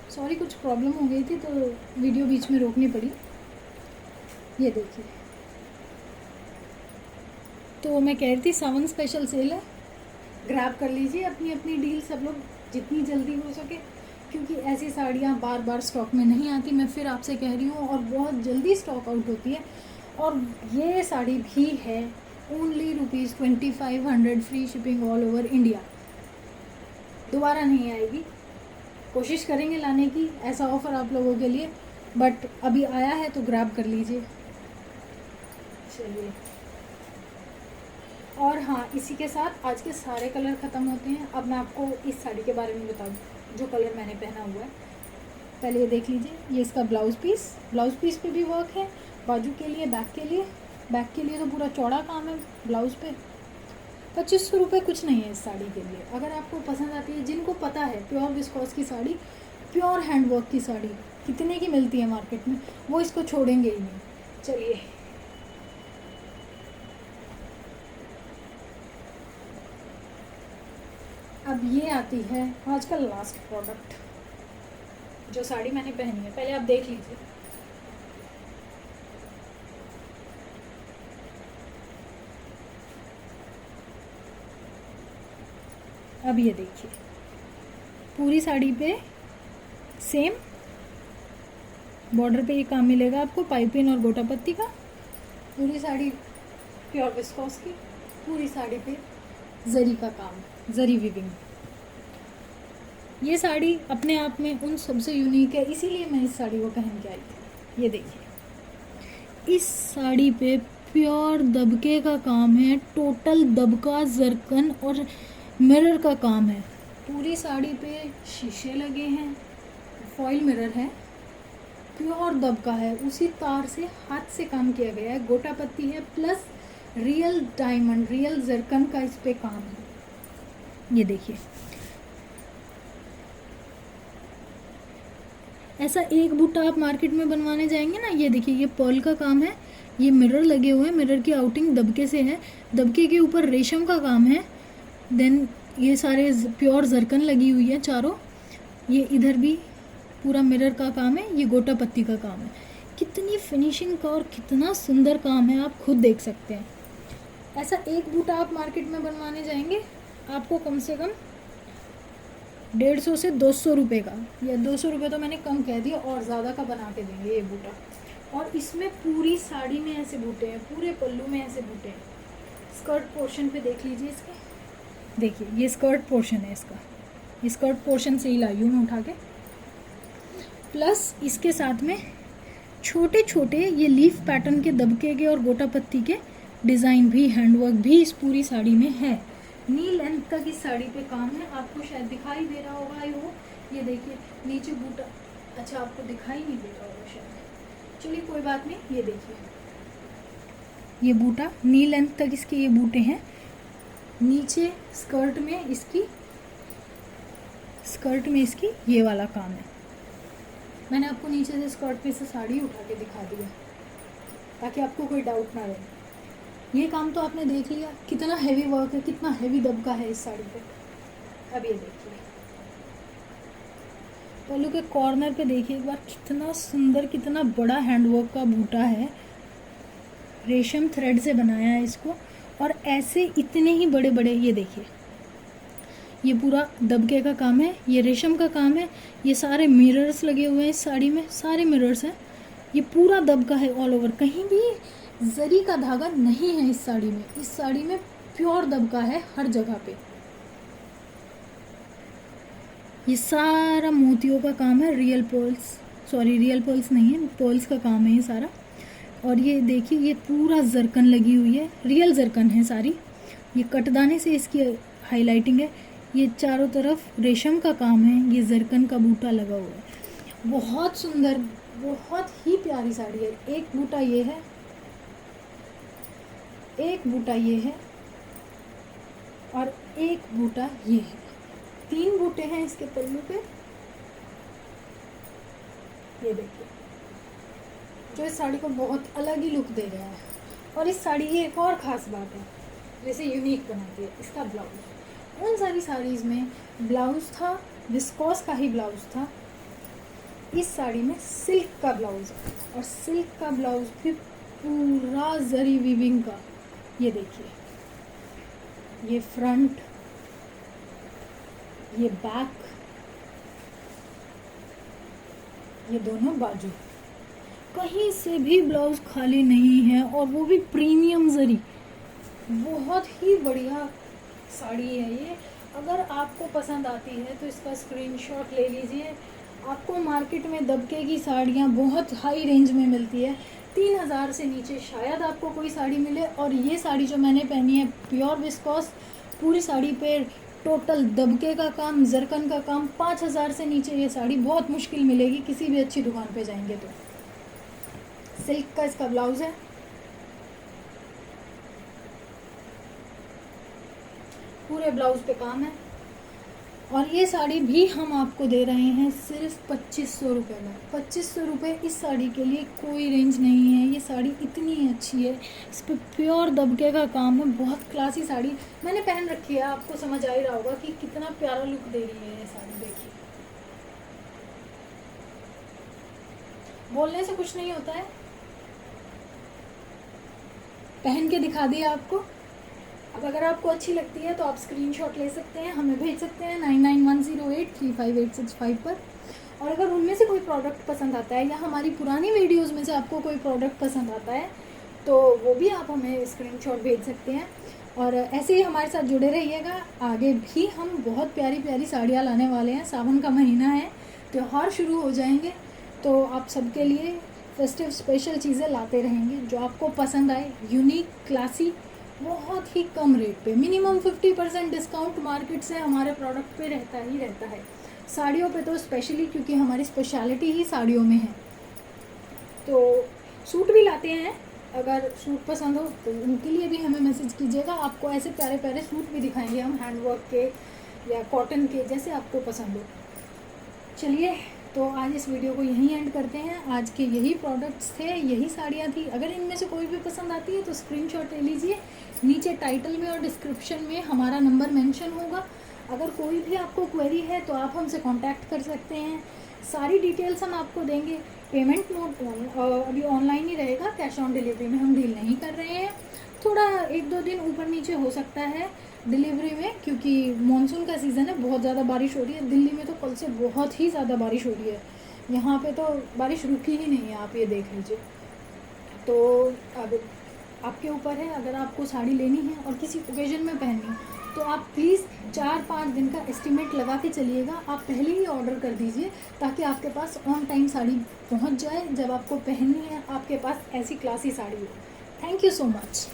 Sorry, कुछ problem हो गई थी तो वीडियो बीच में रोकनी पड़ी। ये देखिए, तो मैं कह रही थी सावन स्पेशल सेल है, ग्रैब कर लीजिए अपनी अपनी डील सब लोग जितनी जल्दी हो सके, क्योंकि ऐसी साड़ियाँ बार बार स्टॉक में नहीं आती। मैं फिर आपसे कह रही हूँ, और बहुत जल्दी स्टॉक आउट होती है। और ये साड़ी भी है only ₹2500, free shipping all over India. दोबारा नहीं आएगी। कोशिश करेंगे लाने की ऐसा ऑफ़र आप लोगों के लिए, बट अभी आया है तो ग्रैब कर लीजिए। चलिए, और हाँ, इसी के साथ आज के सारे कलर ख़त्म होते हैं। अब मैं आपको इस साड़ी के बारे में बता दूँ जो कलर मैंने पहना हुआ है। पहले ये देख लीजिए, ये इसका ब्लाउज़ पीस पे भी वर्क है, बाजू के लिए, बैक के लिए तो पूरा चौड़ा काम है ब्लाउज़ पे। 2500 रुपये कुछ नहीं है इस साड़ी के लिए। अगर आपको पसंद आती है, जिनको पता है प्योर विस्कॉस की साड़ी, प्योर हैंडवर्क की साड़ी कितने की मिलती है मार्केट में, वो इसको छोड़ेंगे ही नहीं। चलिए, अब ये आती है आज का लास्ट प्रोडक्ट, जो साड़ी मैंने पहनी है। पहले आप देख लीजिए, अब ये देखिए, पूरी साड़ी पे सेम बॉर्डर पे ये काम मिलेगा आपको, पाइपिंग और गोटा पत्ती का। पूरी साड़ी प्योर विस्कॉस की, पूरी साड़ी पे जरी का काम, जरी वीविंग। ये साड़ी अपने आप में उन सबसे यूनिक है, इसीलिए मैं इस साड़ी को पहन के आई थी। ये देखिए, इस साड़ी पे प्योर दबके का काम है, टोटल दबका, जरकन और मिरर का काम है। पूरी साड़ी पे शीशे लगे हैं, फॉइल मिरर है, प्योर दबका है, उसी तार से हाथ से काम किया गया है, गोटा पत्ती है, plus real diamond, real zircon का इस पे काम है। ये देखिए, ऐसा एक बूटा आप मार्केट में बनवाने जाएंगे ना, ये देखिए, ये पर्ल का काम है, ये मिरर लगे हुए हैं, मिरर की आउटिंग दबके से है, दबके के ऊपर रेशम का काम है, देन ये सारे प्योर जरकन लगी हुई है चारों, ये इधर भी पूरा मिरर का काम है, ये गोटा पत्ती का काम है। कितनी फिनिशिंग का और कितना सुंदर काम है, आप खुद देख सकते हैं। ऐसा एक बूटा आप मार्केट में बनवाने जाएंगे, आपको कम से कम 150 से 200 रुपये का, या 200 रुपये तो मैंने कम कह दिया, और ज़्यादा का बना के देंगे ये बूटा। और इसमें पूरी साड़ी में ऐसे बूटे हैं, पूरे पल्लू में ऐसे बूटे हैं। स्कर्ट पोर्शन पे देख लीजिए इसके, देखिए ये स्कर्ट पोर्शन है इसका, ये स्कर्ट पोर्शन से ही लाई हूँ मैं उठा के। प्लस इसके साथ में छोटे छोटे ये लीफ पैटर्न के दबके के और गोटा पत्ती के डिज़ाइन भी, हैंडवर्क भी इस पूरी साड़ी में है। नी लेंथ तक इस साड़ी पे काम है, आपको शायद दिखाई दे रहा होगा ये देखिए नीचे बूटा, अच्छा आपको दिखाई नहीं दे रहा होगा शायद, चलिए कोई बात नहीं। ये देखिए, ये बूटा नी लेंथ तक इसके ये बूटे हैं, नीचे स्कर्ट में इसकी ये वाला काम है। मैंने आपको नीचे से स्कर्ट पे से साड़ी उठा के दिखा दिया ताकि आपको कोई डाउट ना रहे। ये काम तो आपने देख लिया, कितना हैवी वर्क है, कितना हैवी दबका है इस साड़ी पे। अब ये देखिए, पल्लू के कॉर्नर पे देखिए एक बार, कितना सुंदर, कितना बड़ा हैंडवर्क का बूटा है, रेशम थ्रेड से बनाया है इसको, और ऐसे इतने ही बड़े बड़े, ये देखिए, ये पूरा दबके का काम है, ये रेशम का काम है, ये सारे मिरर्स लगे हुए हैं इस साड़ी में, सारे मिरर्स हैं, ये पूरा दबका है ऑल ओवर, कहीं भी जरी का धागा नहीं है इस साड़ी में। इस साड़ी में प्योर दबका है हर जगह पे। ये सारा मोतियों का काम है, रियल पर्ल्स नहीं है, पर्ल्स का काम है ये सारा। और ये देखिए, ये पूरा जरकन लगी हुई है, रियल जरकन है सारी, ये कटदाने से इसकी हाईलाइटिंग है, ये चारों तरफ रेशम का काम है, ये जरकन का बूटा लगा हुआ है। बहुत सुंदर, बहुत ही प्यारी साड़ी है। एक बूटा ये है, एक बूटा ये है, और एक बूटा ये है, 3 बूटे हैं इसके पल्लू पे। ये देखिए, जो इस साड़ी को बहुत अलग ही लुक दे रहा है। और इस साड़ी की एक और ख़ास बात है, जैसे यूनिक बनाती है, इसका ब्लाउज। उन सारी साड़ीज़ में ब्लाउज़ था, विस्कॉस का ही ब्लाउज़ था, इस साड़ी में सिल्क का ब्लाउज है, और सिल्क का ब्लाउज भी पूरा जरी वीविंग का। ये देखिए, ये फ्रंट, ये बैक, ये दोनों बाजू, कहीं से भी ब्लाउज खाली नहीं है, और वो भी प्रीमियम जरी। बहुत ही बढ़िया साड़ी है ये। अगर आपको पसंद आती है तो इसका स्क्रीनशॉट ले लीजिए। आपको मार्केट में दबके की साड़ियाँ बहुत हाई रेंज में मिलती है, 3000 से नीचे शायद आपको कोई साड़ी मिले। और ये साड़ी जो मैंने पहनी है प्योर विस्कोस, पूरी साड़ी पे टोटल दबके का काम, जरकन का काम, 5000 से नीचे ये साड़ी बहुत मुश्किल मिलेगी किसी भी अच्छी दुकान पे जाएंगे तो। सिल्क का इसका ब्लाउज है, पूरे ब्लाउज पे काम है। और ये साड़ी भी हम आपको दे रहे हैं सिर्फ 2500 रुपये में। 2500 रुपये इस साड़ी के लिए कोई रेंज नहीं है। ये साड़ी इतनी अच्छी है, इस पर प्योर दबके का काम है, बहुत क्लासी साड़ी मैंने पहन रखी है। आपको समझ आ ही रहा होगा कि कितना प्यारा लुक दे रही है ये साड़ी। देखिए, बोलने से कुछ नहीं होता है, पहन के दिखा दिया आपको। अब अगर आपको अच्छी लगती है तो आप स्क्रीनशॉट ले सकते हैं, हमें भेज सकते हैं 9910835865 पर। और अगर उनमें से कोई प्रोडक्ट पसंद आता है, या हमारी पुरानी वीडियोस में से आपको कोई प्रोडक्ट पसंद आता है, तो वो भी आप हमें स्क्रीनशॉट भेज सकते हैं। और ऐसे ही हमारे साथ जुड़े रहिएगा। आगे भी हम बहुत प्यारी प्यारी साड़ियाँ लाने वाले हैं। सावन का महीना है, त्यौहार शुरू हो जाएंगे, तो आप सबके लिए फेस्टिव स्पेशल चीज़ें लाते रहेंगे जो आपको पसंद आए, यूनिक, क्लासी, बहुत ही कम रेट पे। मिनिमम 50% डिस्काउंट मार्केट से हमारे प्रोडक्ट पे रहता ही रहता है, साड़ियों पे तो स्पेशली, क्योंकि हमारी स्पेशलिटी ही साड़ियों में है। तो सूट भी लाते हैं, अगर सूट पसंद हो तो उनके लिए भी हमें मैसेज कीजिएगा। आपको ऐसे प्यारे प्यारे सूट भी दिखाएंगे हम, हैंडवर्क के या कॉटन के, जैसे आपको पसंद हो। चलिए, तो आज इस वीडियो को यहीं एंड करते हैं। आज के यही प्रोडक्ट्स थे, यही साड़ियाँ थी। अगर इनमें से कोई भी पसंद आती है तो स्क्रीनशॉट ले लीजिए। नीचे टाइटल में और डिस्क्रिप्शन में हमारा नंबर मेंशन होगा। अगर कोई भी आपको क्वेरी है तो आप हमसे कांटेक्ट कर सकते हैं। सारी डिटेल्स हम आपको देंगे। पेमेंट मोड अभी ऑनलाइन ही रहेगा, कैश ऑन डिलीवरी में हम डील नहीं कर रहे हैं। थोड़ा 1-2 दिन ऊपर नीचे हो सकता है डिलीवरी में, क्योंकि मानसून का सीज़न है, बहुत ज़्यादा बारिश हो रही है। दिल्ली में तो कल से बहुत ही ज़्यादा बारिश हो रही है, यहाँ पे तो बारिश रुकी ही नहीं है, आप ये देख लीजिए। तो अब आपके ऊपर है, अगर आपको साड़ी लेनी है और किसी ओकेजन में पहननी है तो आप प्लीज़ 4-5 दिन का एस्टिमेट लगा के चलिएगा। आप पहले ही ऑर्डर कर दीजिए ताकि आपके पास ऑन टाइम साड़ी पहुंच जाए, जब आपको पहननी है आपके पास ऐसी क्लासी साड़ी हो। Thank you so much.